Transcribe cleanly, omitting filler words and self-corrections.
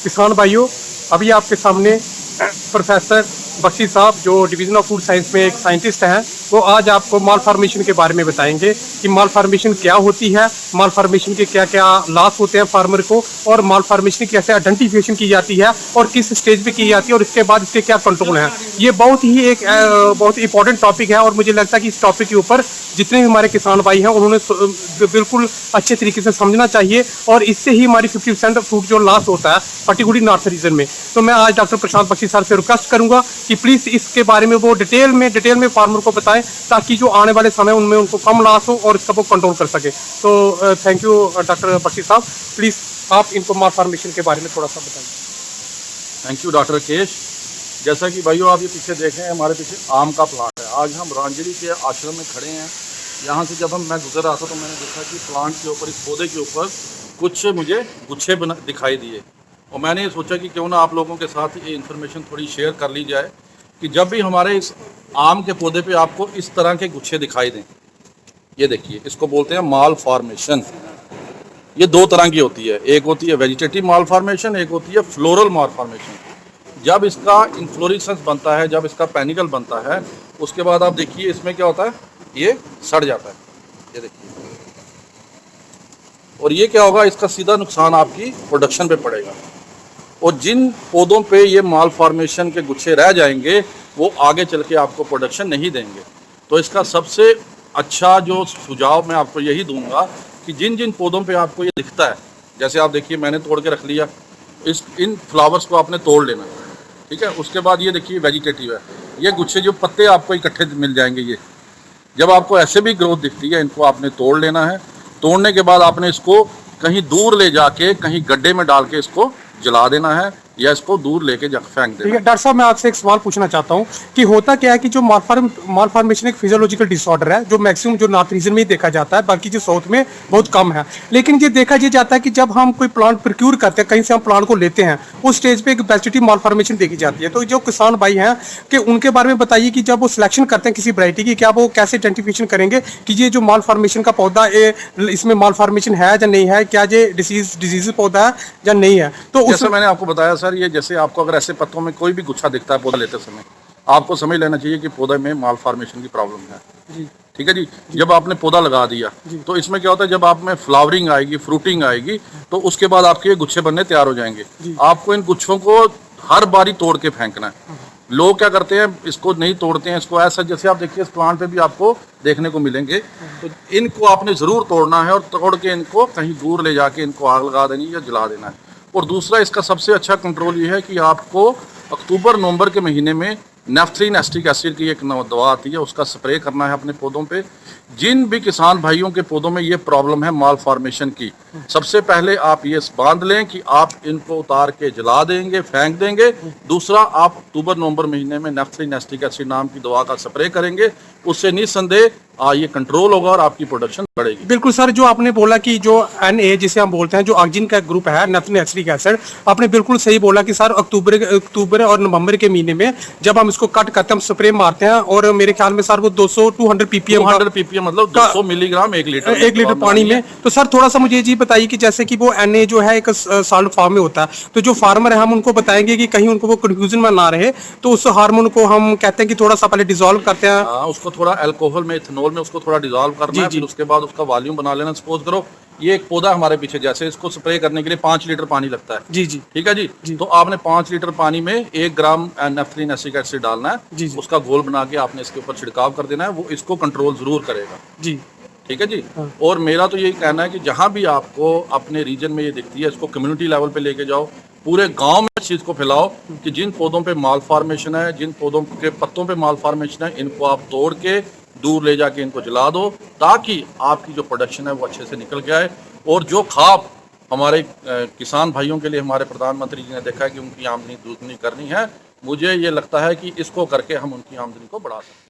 किसान भाइयों, अभी आपके सामने प्रोफेसर बख्शी साहब जो डिवीज़न ऑफ फूड साइंस में एक साइंटिस्ट हैं, वो आज आपको माल फार्मेशन के बारे में बताएंगे कि माल फार्मेशन क्या होती है, माल फार्मेशन के क्या क्या लॉस होते हैं फार्मर को, और माल फार्मेशन की कैसे आइडेंटिफिकेशन की जाती है और किस स्टेज पे की जाती है और इसके बाद इसके क्या कंट्रोल हैं। ये बहुत ही बहुत इंपॉर्टेंट टॉपिक है और मुझे लगता है कि इस टॉपिक के ऊपर जितने भी हमारे किसान भाई हैं उन्होंने बिल्कुल अच्छे तरीके से समझना चाहिए और इससे ही हमारी 50% फ्रूट जो लॉस होता है पर्टिकुलरली नॉर्थ रीजन में। तो मैं आज डॉक्टर प्रशांत बख्शी सर से रिक्वेस्ट करूंगा कि प्लीज़ इसके बारे में वो डिटेल में फार्मर को बताएं ताकि जो आने वाले समय उनमें उनको कम लॉस हो और इसका वो कंट्रोल कर सके। तो थैंक यू डॉक्टर बख्शी साहब, प्लीज़ आप इनको माल फार्मेशन के बारे में थोड़ा सा बताएं। Thank you doctor Rakesh. जैसा कि भाइयों आप ये पीछे देख रहे हैं, हमारे पीछे आम का प्लांट है। आज हम रांझड़ी के आश्रम में खड़े हैं। यहाँ से जब मैं गुजर रहा था तो मैंने देखा कि प्लांट के ऊपर, इस पौधे के ऊपर कुछ मुझे गुच्छे दिखाई दिए और मैंने ये सोचा कि क्यों ना आप लोगों के साथ ये इन्फॉर्मेशन थोड़ी शेयर कर ली जाए कि जब भी हमारे इस आम के पौधे पे आपको इस तरह के गुच्छे दिखाई दें, ये देखिए, इसको बोलते हैं माल फॉर्मेशन। ये दो तरह की होती है, एक होती है वेजिटेटिव माल फॉर्मेशन, एक होती है फ्लोरल माल फॉर्मेशन। जब इसका इन्फ्लोरेसेंस बनता है, जब इसका पैनिकल बनता है, उसके बाद आप देखिए इसमें क्या होता है, ये सड़ जाता है, ये देखिए। और ये क्या होगा, इसका सीधा नुकसान आपकी प्रोडक्शन पे पड़ेगा। और जिन पौधों पे ये माल फॉर्मेशन के गुच्छे रह जाएंगे वो आगे चल के आपको प्रोडक्शन नहीं देंगे। तो इसका सबसे अच्छा जो सुझाव मैं आपको यही दूंगा कि जिन जिन पौधों पे आपको ये दिखता है, जैसे आप देखिए मैंने तोड़ के रख लिया, इन फ्लावर्स को आपने तोड़ लेना, ठीक है। उसके बाद ये देखिए वेजिटेटिव है, ये गुच्छे जो पत्ते आपको इकट्ठे मिल जाएंगे, ये जब आपको ऐसे भी ग्रोथ दिखती है, इनको आपने तोड़ लेना है। तोड़ने के बाद आपने इसको कहीं दूर ले जाके कहीं गड्ढे में डाल के इसको जला देना है या इसको दूर लेके फेंक देना। ठीक है डॉक्टर साहब, मैं आपसे एक सवाल पूछना चाहता हूं कि होता क्या है कि जो माल फॉर्मेशन एक फिजियोलॉजिकल डिसऑर्डर है जो मैक्सिमम जो नॉर्थ रीजन में ही देखा जाता है, बाकी जो साउथ में बहुत कम है। लेकिन ये देखा ये जाता है कि जब हम कोई प्लांट प्रोक्यूर करते हैं, कहीं से हम प्लांट को लेते हैं, उस स्टेज पे एक वेजिटेटिव माल फॉर्मेशन देखी जाती है। तो जो किसान भाई हैं कि उनके बारे में बताइए कि जब वो सिलेक्शन करते हैं किसी वैरायटी की, क्या वो कैसे आइडेंटिफिकेशन करेंगे कि ये जो माल फॉर्मेशन का पौधा है इसमें माल फॉर्मेशन है या नहीं है, क्या ये डिजीज पौधा है या नहीं है। तो जैसे मैंने आपको बताया सर, ये जैसे आपको अगर ऐसे पत्तों में कोई भी गुच्छा दिखता है पौधा लेते समय, आपको समझ लेना चाहिए कि पौधे में माल फॉर्मेशन की प्रॉब्लम है जी। ठीक है जी। जब आपने पौधा लगा दिया तो इसमें क्या होता है, जब आप में फ्लावरिंग आएगी, फ्रूटिंग आएगी, तो उसके बाद आपके ये गुच्छे बनने तैयार हो जाएंगे। आपको इन गुच्छों को हर बारी तोड़ के फेंकना है। लोग क्या करते हैं, इसको नहीं तोड़ते हैं, इसको ऐसा, जैसे आप देखिए इस प्लांट पे भी आपको देखने को मिलेंगे। तो इनको आपने ज़रूर तोड़ना है और तोड़ के इनको कहीं दूर ले जाके इनको आग लगा देनी या जला देना है। और दूसरा इसका सबसे अच्छा कंट्रोल ये है कि आपको अक्टूबर नवंबर के महीने में नेफ्थलीन एस्टिक एसिड की एक दवा आती है, उसका स्प्रे करना है अपने पौधों पे। जिन भी किसान भाइयों के पौधों में ये प्रॉब्लम है माल फॉर्मेशन की, सबसे पहले आप ये बांध लें कि आप इनको उतार के जला देंगे, फेंक देंगे। दूसरा, आप अक्टूबर नवंबर महीने में नेफ्थलीन एस्टिक एसिड नाम की दवा का स्प्रे करेंगे, उससे निस्संदेह ये कंट्रोल होगा और आपकी प्रोडक्शन बढ़ेगी। बिल्कुल सर, जो आपने बोला कि जो Na जिसे हम बोलते हैं, जो ऑक्सीजन का ग्रुप है, नेफ्थलीन एसिटिक एसिड, आपने बिल्कुल सही बोला कि सर अक्टूबर और नवंबर के महीने में जब हम इसको कट करते हैं, हम स्प्रे मारते हैं और मेरे ख्याल में सर वो 200-200 ppm मतलब 200 मिलीग्राम 1 लीटर पानी में। तो सर थोड़ा सा मुझे ये बताइए कि जैसे कि वो Na जो है एक सॉल्ट फॉर्म में होता है, तो जो फार्मर है हम उनको बताएंगे कि कहीं उनको वो कंफ्यूजन में ना रहे, तो उस हार्मोन को हम कहते हैं कि थोड़ा सा पहले डिसॉल्व करते हैं। उसको थोड़ा अल्कोहल में, इथेनॉल में उसको थोड़ा डिसॉल्व करना है, फिर उसके बाद उसका वॉल्यूम बना लेना। सपोज करो ये एक पौधा हमारे पीछे, जैसे इसको स्प्रे करने के लिए 5 लीटर पानी लगता है जी जी, ठीक है जी। तो आपने 5 लीटर पानी में 1 ग्राम नेफ्थलीन एसिटिक एसिड डालना है जी। उसका घोल बना के आपने इसके ऊपर छिड़काव कर देना है, वो इसको कंट्रोल जरूर करेगा जी। ठीक है जी। और मेरा तो यही कहना है कि जहां भी आपको अपने रीजन में ये दिखती है, इसको कम्युनिटी लेवल पे लेके जाओ, पूरे गांव में इस चीज को फैलाओ कि जिन पौधों पे माल फॉर्मेशन है, जिन पौधों के पत्तों पे माल फॉर्मेशन है, इनको आप तोड़ के दूर ले जाके इनको जला दो, ताकि आपकी जो प्रोडक्शन है वो अच्छे से निकल के आए। और जो ख्वाब हमारे किसान भाइयों के लिए हमारे प्रधानमंत्री जी ने देखा है कि उनकी आमदनी दूसरी करनी है, मुझे ये लगता है कि इसको करके हम उनकी आमदनी को बढ़ा सकते हैं।